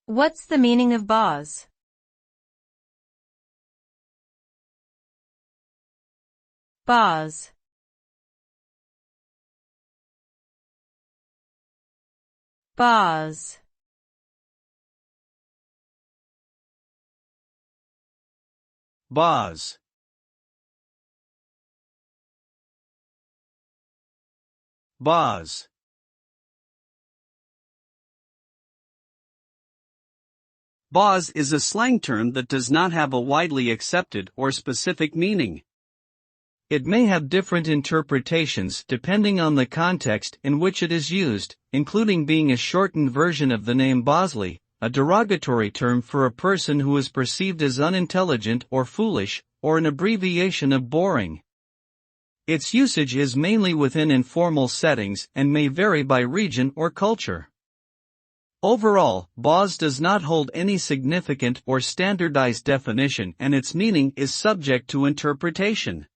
What's the meaning of boz? Boz. Boz. Boz. Boz. Boz is a slang term that does not have a widely accepted or specific meaning. It may have different interpretations depending on the context in which it is used, including being a shortened version of the name Bosley, a derogatory term for a person who is perceived as unintelligent or foolish, or an abbreviation of boring. Its usage is mainly within informal settings and may vary by region or culture. Overall, boz does not hold any significant or standardized definition, and its meaning is subject to interpretation.